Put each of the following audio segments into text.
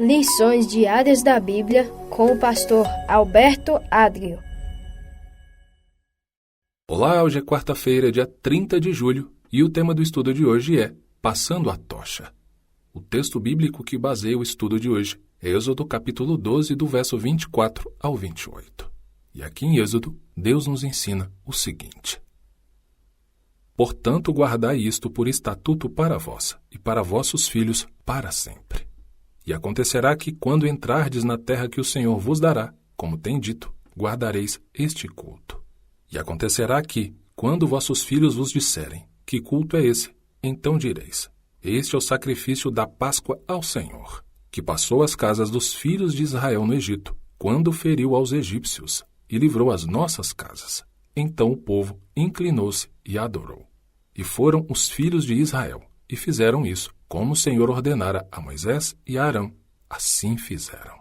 Lições Diárias da Bíblia com o pastor Alberto Adrio. Olá, hoje é quarta-feira, dia 30 de julho, e o tema do estudo de hoje é Passando a Tocha. O texto bíblico que baseia o estudo de hoje é Êxodo capítulo 12, do verso 24 ao 28. E aqui em Êxodo, Deus nos ensina o seguinte: Portanto, guardai isto por estatuto para vós e para vossos filhos para sempre. E acontecerá que, quando entrardes na terra que o Senhor vos dará, como tem dito, guardareis este culto. E acontecerá que, quando vossos filhos vos disserem, que culto é esse? Então direis, este é o sacrifício da Páscoa ao Senhor, que passou as casas dos filhos de Israel no Egito, quando feriu aos egípcios, e livrou as nossas casas. Então o povo inclinou-se e adorou. E foram os filhos de Israel, e fizeram isso, como o Senhor ordenara a Moisés e a Arão. Assim fizeram.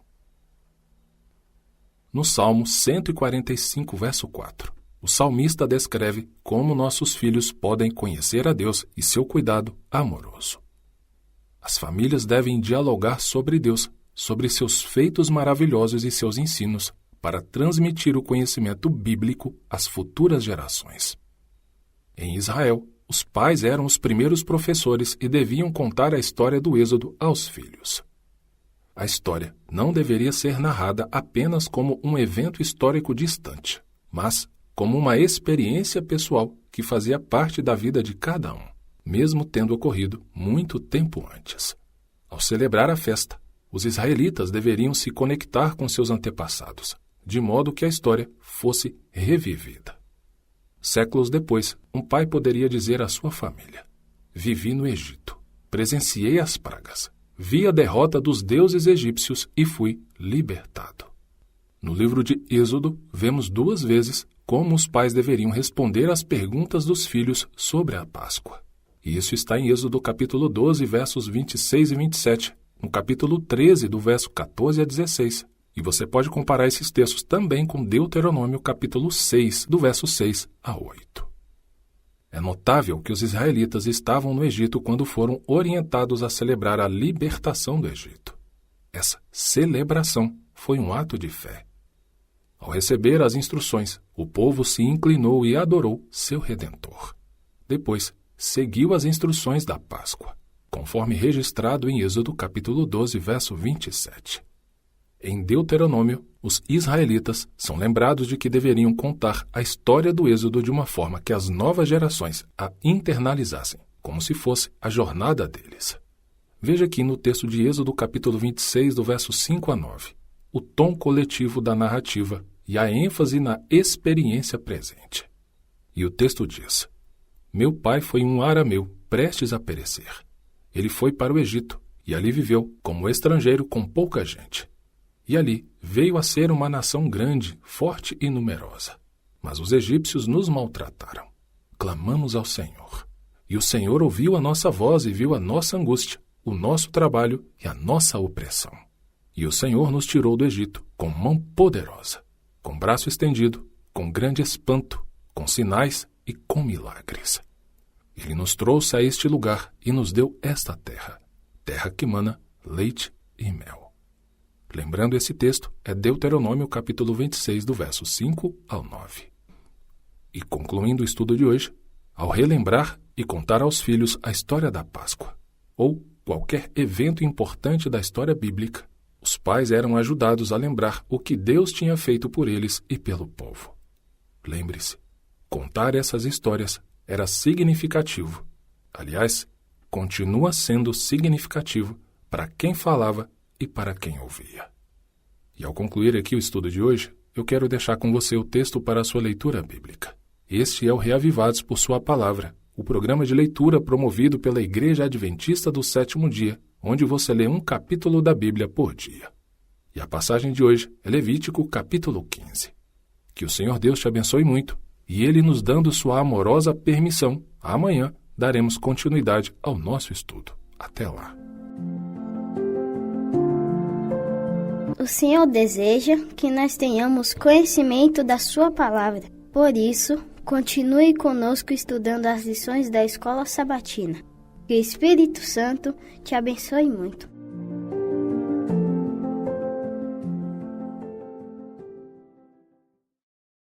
No Salmo 145, verso 4, o salmista descreve como nossos filhos podem conhecer a Deus e seu cuidado amoroso. As famílias devem dialogar sobre Deus, sobre seus feitos maravilhosos e seus ensinos, para transmitir o conhecimento bíblico às futuras gerações. Em Israel, os pais eram os primeiros professores e deviam contar a história do Êxodo aos filhos. A história não deveria ser narrada apenas como um evento histórico distante, mas como uma experiência pessoal que fazia parte da vida de cada um, mesmo tendo ocorrido muito tempo antes. Ao celebrar a festa, os israelitas deveriam se conectar com seus antepassados, de modo que a história fosse revivida. Séculos depois, um pai poderia dizer à sua família: vivi no Egito, presenciei as pragas, vi a derrota dos deuses egípcios e fui libertado. No livro de Êxodo, vemos 2 vezes como os pais deveriam responder às perguntas dos filhos sobre a Páscoa. E isso está em Êxodo capítulo 12, versos 26 e 27, no capítulo 13, do verso 14 a 16. E você pode comparar esses textos também com Deuteronômio capítulo 6, do verso 6 a 8. É notável que os israelitas estavam no Egito quando foram orientados a celebrar a libertação do Egito. Essa celebração foi um ato de fé. Ao receber as instruções, o povo se inclinou e adorou seu Redentor. Depois, seguiu as instruções da Páscoa, conforme registrado em Êxodo capítulo 12, verso 27. Em Deuteronômio, os israelitas são lembrados de que deveriam contar a história do Êxodo de uma forma que as novas gerações a internalizassem, como se fosse a jornada deles. Veja aqui no texto de Êxodo capítulo 26, do verso 5 a 9, o tom coletivo da narrativa e a ênfase na experiência presente. E o texto diz: Meu pai foi um arameu, prestes a perecer. Ele foi para o Egito e ali viveu como estrangeiro com pouca gente. E ali veio a ser uma nação grande, forte e numerosa. Mas os egípcios nos maltrataram. Clamamos ao Senhor. E o Senhor ouviu a nossa voz e viu a nossa angústia, o nosso trabalho e a nossa opressão. E o Senhor nos tirou do Egito com mão poderosa, com braço estendido, com grande espanto, com sinais e com milagres. Ele nos trouxe a este lugar e nos deu esta terra, terra que mana leite e mel. Lembrando, esse texto é Deuteronômio capítulo 26, do verso 5 ao 9. E concluindo o estudo de hoje, ao relembrar e contar aos filhos a história da Páscoa, ou qualquer evento importante da história bíblica, os pais eram ajudados a lembrar o que Deus tinha feito por eles e pelo povo. Lembre-se, contar essas histórias era significativo. Aliás, continua sendo significativo para quem falava e para quem ouvia. E ao concluir aqui o estudo de hoje, eu quero deixar com você o texto para a sua leitura bíblica. Este é o Reavivados por Sua Palavra, o programa de leitura promovido pela Igreja Adventista do Sétimo Dia, onde você lê um capítulo da Bíblia por dia. E a passagem de hoje é Levítico capítulo 15. Que o Senhor Deus te abençoe muito, e Ele nos dando sua amorosa permissão, amanhã daremos continuidade ao nosso estudo. Até lá. O Senhor deseja que nós tenhamos conhecimento da sua palavra. Por isso, continue conosco estudando as lições da Escola Sabatina. Que o Espírito Santo te abençoe muito.